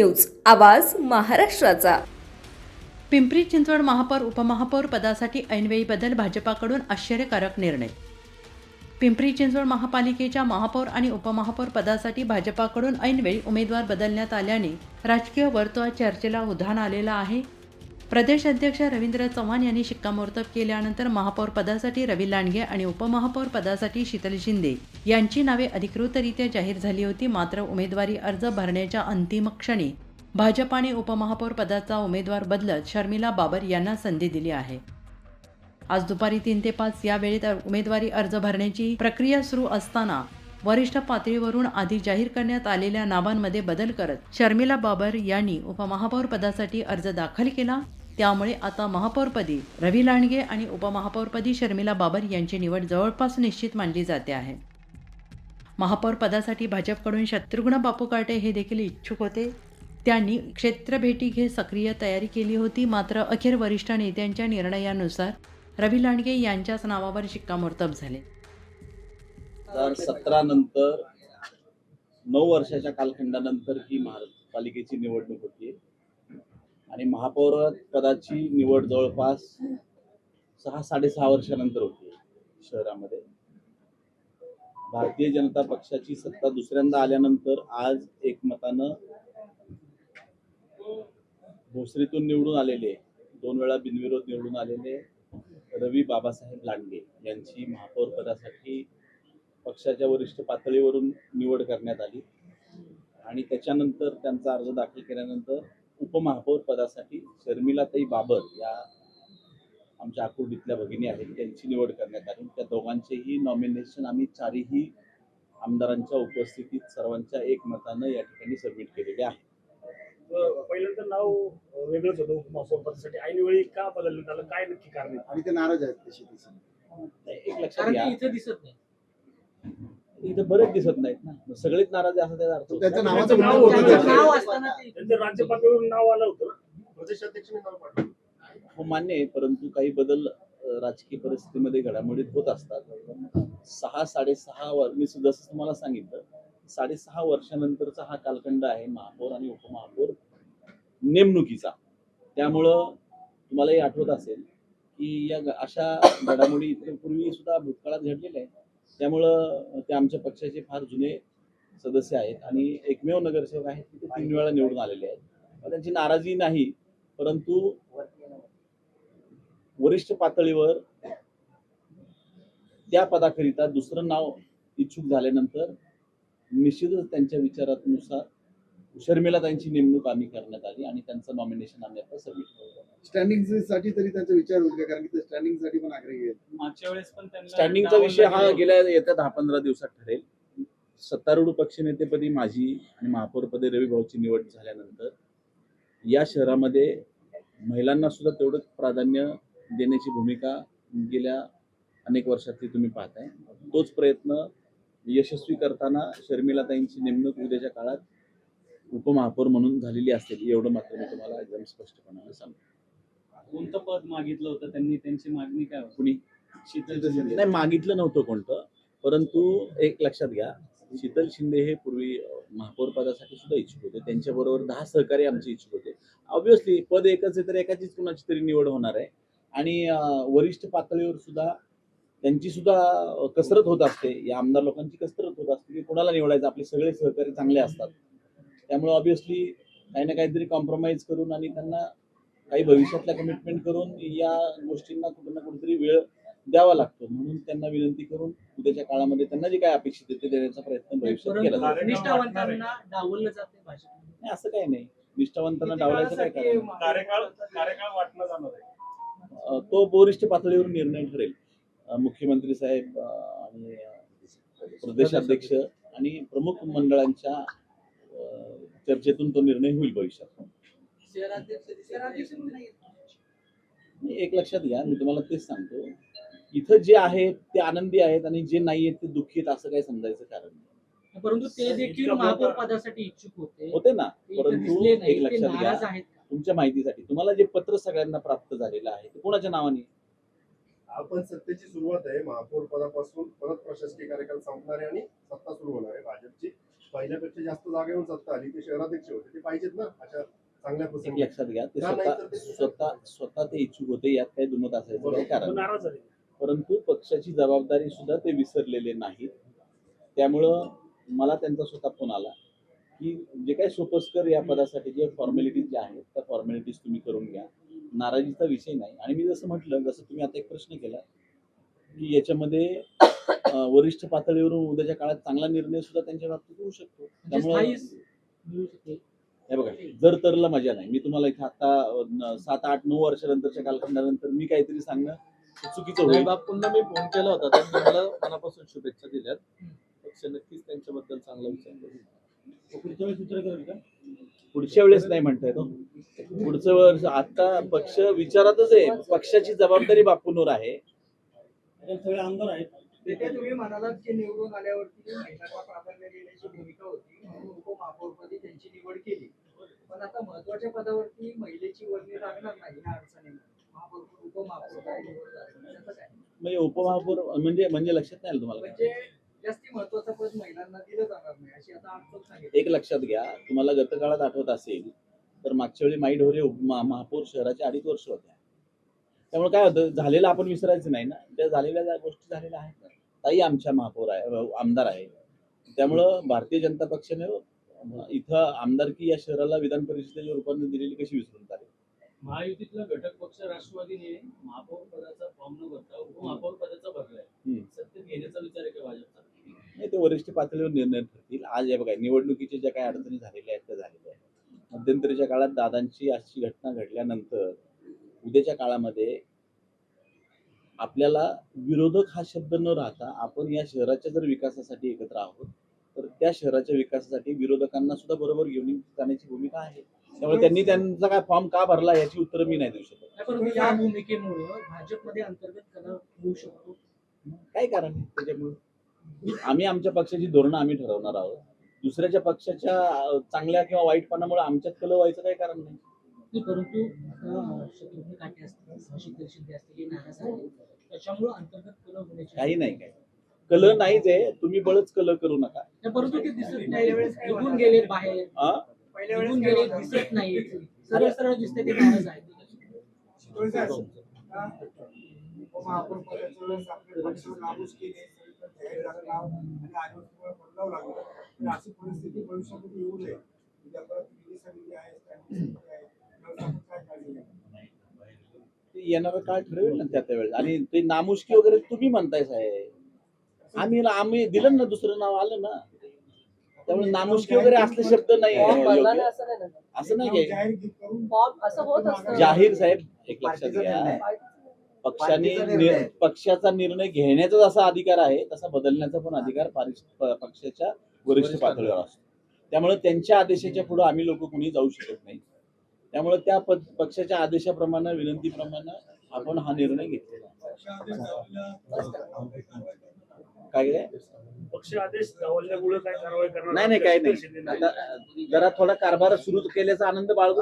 News, आवाज महाराष्ट्राचा. पिंपरी चिंचवड महापौर उपमहापौर पदासाठी ऐनवेळी बदल, भाजपाकडून आश्चर्यकारक निर्णय. पिंपरी चिंचवड महापालिकेच्या महापौर आणि उपमहापौर पदासाठी भाजपाकडून ऐनवेळी उमेदवार बदलण्यात आल्याने राजकीय वर्तुळात चर्चेला उधाण आलेलं आहे. प्रदेश अध्यक्ष रवींद्र चव्हाण यांनी शिक्कामोर्तब केल्यानंतर महापौर पदासाठी रवी लांडगे आणि उपमहापौर पदासाठी शीतल शिंदे यांची नावे अधिकृतरित्या जाहीर झाली होती. मात्र उमेदवारी अर्ज भरण्याच्या अंतिम क्षणी भाजपाने उपमहापौर पदाचा उमेदवार बदलत शर्मिला बाबर यांना संधी दिली आहे. आज दुपारी 3 ते 5 या वेळेत उमेदवारी अर्ज भरण्याची प्रक्रिया सुरू असताना वरिष्ठ पातळीवरून आधी जाहीर करण्यात आलेल्या नावांमध्ये बदल करत शर्मिला बाबर यांनी उपमहापौर पदासाठी अर्ज दाखल केला. त्यामुळे आता महापौरपदी रवी लांडगे आणि उपमहापौरपदी शर्मिला बाबर यांची निवड जवळपास निश्चित मानली जाते आहे. महापौर पदासाठी भाजपकडून शत्रुघ्न बापू काटे हे देखील इच्छुक होते. त्यांनी क्षेत्रभेटी घेत सक्रिय तयारी केली होती. मात्र अखेर वरिष्ठ नेत्यांच्या निर्णयानुसार रवी लांडगे यांच्याच नावावर शिक्कामोर्तब झाले. 2017 नंतर 9 वर्षाच्या कालखंडानंतर ही महापालिकेची निवडणूक होती आणि महापौर पदाची निवड जवळपास 6-6.5 वर्षानंतर होती. शहरामध्ये भारतीय जनता पक्षाची सत्ता दुसऱ्यांदा आल्यानंतर आज एकमतानं भोसरीतून निवडून आलेले, 2 वेळा बिनविरोध निवडून आलेले रवी बाबासाहेब लांडगे यांची महापौर पदासाठी पक्षाच्या वरिष्ठ पातळीवरून निवड करण्यात आली आणि त्याच्यानंतर त्यांचा अर्ज दाखल केल्यानंतर उपमहापौर पदासाठी शर्मिलाताई बाबर या आमच्या आकुर्डीतल्या भगिनी आहेत त्यांची निवड करण्यात आली. त्या दोघांचेही नॉमिनेशन आम्ही 4ही आमदारांच्या उपस्थितीत सर्वांच्या एकमतानं या ठिकाणी सबमिट केलेले आहे. पहिल्यांदा नाव वेगळंच होतं उपमहापौर पदासाठी, ऐनवेळी का बदललं त्याला काय नक्की कारण आहे? आणि ते नाराज आहेत तशी एक लक्षात घ्या, इथं दिसत नाही, इथं बरेच दिसत नाहीत ना, सगळेच नाराज आहे असं त्याचा अर्थ होतो. त्याचं त्यांचं नावाचं नाव नाव होतं. नाव त्यांचं राज्य पातळीवरून नाव आलं होतं ना, प्रदेशाध्यक्षांनी नाव पाठवलं. हो मान्य आहे, परंतु काही बदल राजकीय परिस्थितीमध्ये घडामोडीत होत असतात. 6-6.5 मी जसं तुम्हाला सांगितलं 6.5 वर्षानंतरचा हा कालखंड आहे महापौर आणि उपमहापौर नेमणुकीचा. त्यामुळं तुम्हालाही आठवत असेल की या अशा घडामोडी इथे पूर्वी सुद्धा भूतकाळात घडलेल्या आहेत. त्यामुळं ते आमच्या पक्षाचे फार जुने सदस्य आहेत आणि एकमेव नगरसेवक आहेत की ते 3 वेळा निवडून आलेले आहेत. त्यांची नाराजी नाही, परंतु वरिष्ठ पातळीवर त्या पदाकरिता दुसरं नाव इच्छुक झाल्यानंतर निश्चितच त्यांच्या विचारानुसार शर्मिलाताईंची नेमणूक आम्ही करण्यात आली आणि त्यांचं नॉमिनेशन आम्ही आता सबमिट केलं. स्टँडिंग साठी तरी त्यांचा विचार होईल का? कारण की ते स्टँडिंग साठी पण आग्रही आहेत. मागच्या वेळेस पण त्यांना स्टँडिंगचा विषय हा गेल्या येत्या 10-15 दिवसात ठरेल. सत्तारूढ पक्षनेतेपदी माझी आणि महापौरपदी रवी भाऊची निवड झाल्यानंतर या शहरामध्ये महिलांना सुद्धा तेवढंच प्राधान्य देण्याची भूमिका गेल्या अनेक वर्षातली तुम्ही पाहताय. तोच प्रयत्न यशस्वी करताना शर्मिलाताईंची नेमणूक उद्याच्या काळात उपमहापौर म्हणून झालेली असेल, एवढं मात्र मी तुम्हाला एकदम स्पष्टपणाने सांगतो. कोणतं पद मागितलं होतं त्यांनी, त्यांची मागणी काय होती? कुणी शीतल शिंदे. नाही मागितलं नव्हतं कोणतं, परंतु एक लक्षात घ्या, शीतल शिंदे हे पूर्वी महापौर पदासाठी सुद्धा इच्छुक होते. त्यांच्याबरोबर 10 सहकारी आमचे इच्छुक होते. ऑब्व्हियसली पद एकच आहे तर एकाचीच कुणाची तरी निवड होणार आहे आणि वरिष्ठ पातळीवर सुद्धा त्यांची सुद्धा कसरत होत असते. या आमदार लोकांची कसरत होत असते की कोणाला निवडायचं. आपले सगळे सहकारी चांगले असतात, त्यामुळे ऑब्व्हियसली काही ना काहीतरी कॉम्प्रोमाइज करून आणि त्यांना काही भविष्यातला कमिटमेंट करून या गोष्टींना कुठे ना कुठेतरी वेळ द्यावा लागतो. म्हणून त्यांना विनंती करून उद्याच्या काळामध्ये त्यांना जे काय अपेक्षित आहे ते देण्याचा प्रयत्न भविष्यात केला जाईल. निष्ठावंतांना डावललं जाते भाषेत. नाही असं काही नाही, निष्ठावंतांना डावलायचं काय कारण. कार्यकाळ वाटणं जाणार आहे. तो वरिष्ठ पातळीवर निर्णय ठरेल. मुख्यमंत्री साहेब आणि प्रदेशाध्यक्ष आणि प्रमुख मंडळांच्या चर्चेतून तो निर्णय होईल भविष्यात. एक लक्षात घ्या, मी तुम्हाला तेच सांगतो, इथं जे आहेत ते आनंदी आहेत आणि जे नाही आहेत ते दुःखी आहेत असं काही समजायचं कारण नाही. परंतु ते देखील महापौर पदासाठी इच्छुक होते ना, परंतु एक लक्षात घ्या, आहेत. तुमच्या माहितीसाठी तुम्हाला जे पत्र सगळ्यांना प्राप्त झालेलं आहे ते कोणाच्या नावाने? आपण सत्तेची सुरुवात आहे, महापौर पदापासून परत प्रशासकीय कार्यकाल संपणार आहे आणि सत्ता सुरू होणार आहे भाजपची. पहिल्यापेक्षा जास्त जागा येऊन सत्ता आली ते शहराध्यक्ष होते ते पाहिजेत ना अशा चांगल्या एक प्रसंगी. लक्षात घ्या ते का नाही तर ते स्वतः ते इच्छुक होते, यात काही दुमत असायचं काही कारण तो नाही. नाराज झाले. परंतु पक्षाची जबाबदारी सुद्धा ते विसरलेले नाहीत. त्यामुळं मला त्यांचा स्वतः फोन आला की जे काही सोपस्कर या पदासाठी जे फॉर्मॅलिटीज ज्या आहेत त्या फॉर्मॅलिटीज तुम्ही करून घ्या, नाराजीचा विषय नाही. आणि मी जसं म्हटलं, जसं तुम्ही आता एक प्रश्न केला की याच्यामध्ये वरिष्ठ पातळीवरून उद्याच्या काळात चांगला निर्णय सुद्धा त्यांच्या बाबतीत होऊ शकतो. म्हणजे त्यामुळे मिळू शकते. हे बघा, जर तरला मजा नाही. मी तुम्हाला इथे आता 7, 8, 9 वर्षानंतरच्या कालखंडानंतर मी काहीतरी सांगणं चुकीचं होईल. पुन्हा मी फोन केला होता, त्यांनी मला मनापासून शुभेच्छा दिल्यात. पक्ष नक्कीच त्यांच्याबद्दल चांगला विचार करेल. पुढच्या वेळेस विचार करेल का? पुढच्या वेळेस नाही म्हणताय तो. पुढचं वर्ष आता पक्ष विचारातच आहे. पक्षाची जबाबदारी बापूंवर आहे. आता सगळे आमदार आहेत. ते तुम्ही म्हणालात की निवडून आल्यावरती महिलांना प्राधान्य देण्याची भूमिका होती म्हणून उपमहापौरपदी त्यांची निवड केली. पण आता महत्वाच्या पदावरती महिलेची वर्णी लागणार नाही या अडचणीने महापौर उपमहापौर काय निवड झाली त्याचं काय म्हणजे उपमहापौर म्हणजे लक्षात नाही आलं तुम्हाला. म्हणजे जास्ती महत्वाचं पद महिलांना दिलं जाणार नाही अशी आता अडचण सांगितली. एक लक्षात घ्या, तुम्हाला गतकाळात आठवत असेल तर मागच्या वेळी माई ढोरे महापौर शहराचे 2.5 वर्ष होत्या. त्यामुळे काय होतं, झालेलं आपण विसरायचं नाही ना. त्या झालेल्या ज्या गोष्टी झालेल्या आहेत ना, ताई आमच्या महापौर आहे, आमदार आहे. त्यामुळं भारतीय जनता पक्षाने इथं आमदारकी या शहराला विधान परिषदेच्या रूपाने दिलेली कशी विसरून चालेल. महायुतीतला घटक पक्ष राष्ट्रवादीने महापौर पदाचा फॉर्म न भरता उपमहापौर पदाचा भरलाय. सत्तेत घेण्याचा विचार आहे का भाजपचा? नाही, ते वरिष्ठ पातळीवर निर्णय ठरतील. आज हे बघा, निवडणुकीच्या ज्या काही अडचणी झालेल्या आहेत त्या झालेल्या आहेत. मध्यंतरीच्या काळात दादांची अशी घटना घडल्यानंतर उद्याच्या काळामध्ये आपल्याला विरोधक हा शब्द न राहता आपण या शहराच्या जर विकासासाठी एकत्र आहोत तर त्या शहराच्या विकासासाठी विरोधकांना सुद्धा बरोबर घेऊन जाण्याची भूमिका आहे. त्यामुळे त्यांनी त्यांचा काय फॉर्म का भरला याची उत्तरं मी नाही देऊ शकत. परंतु या भूमिकेमुळे भाजपमध्ये अंतर्गत कलह होऊ शकतो. काय कारण आहे त्याच्यामुळे? आम्ही आमच्या पक्षाची धोरणं आम्ही ठरवणार आहोत. दुसऱ्याच्या पक्षाच्या चांगल्या किंवा वाईटपणामुळे आमच्यात कलह व्हायचं काही कारण नाही. परंतु शत्रुघ्न काटे असतील, शीतल शिंदे असतील, नाना साहेब त्याच्यामुळे अंतर्गत कलह होण्याची काही नाही, काय कलह नाहीच आहे. तुम्ही बळच कलह करू नका. परंतु ते दिसत नाही. निघून गेले बाहेर, हा, निघून गेले दिसत नाही. सरळ सरळ दिसते ते नाराज आहेत. उपमहापौर पदाचं आपल्या पक्षावर नामूस केले जाहीर झालं नाव आणि आयोगामुळे बदलावं लागलं. तर अशी परिस्थिती भविष्यामध्ये येऊ नये. उद्या परत विधी समिती आहे, स्थानिक समिती आहे, व्यवस्थापन काय काळजी घ्यावी? ते येणारा काळ ठरवेल ना त्या वेळेस. आणि ते नामुष्की वगैरे तुम्ही म्हणताय साहेब. आम्ही दिलं ना, दुसरं नाव आलं ना. त्यामुळे नामुष्की वगैरे असले शब्द नाही योग्य. असं नाही आहे. जाहीर करून असं होत असतं. जाहीर साहेब, एक लक्षात घ्या, पक्षाचा निर्णय घेण्याचा जसा अधिकार आहे तसा बदलण्याचा पण अधिकार पक्षाच्या वरिष्ठ पातळीवर असतो. त्यामुळे त्यांच्या आदेशाच्या पुढे आम्ही लोक कोणी जाऊ शकत नाही. त्यामुळे त्या पक्षाच्या आदेशाप्रमाणे, विनंतीप्रमाणे आपण हा निर्णय घेतलेला काय पक्ष आदेश डावलल्यामुळे काय कारवाई करणार? नाही काही नाही. आता जरा थोडा कारभार सुरू केल्याचा आनंद बाळगू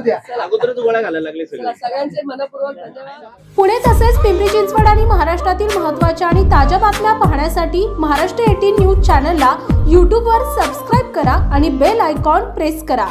द्या. अगोदरच गोळ्या घालायला लागले सगळे. सगळ्यांचे मनपूर्वक धन्यवाद. पुणे तसेच पिंपरी चिंचवड आणि महाराष्ट्रातील महत्त्वाच्या आणि ताज्या बातम्या पाहण्यासाठी महाराष्ट्र 18 न्यूज चॅनलला यूट्यूबवर सबस्क्राईब करा आणि बेल आयकॉन प्रेस करा.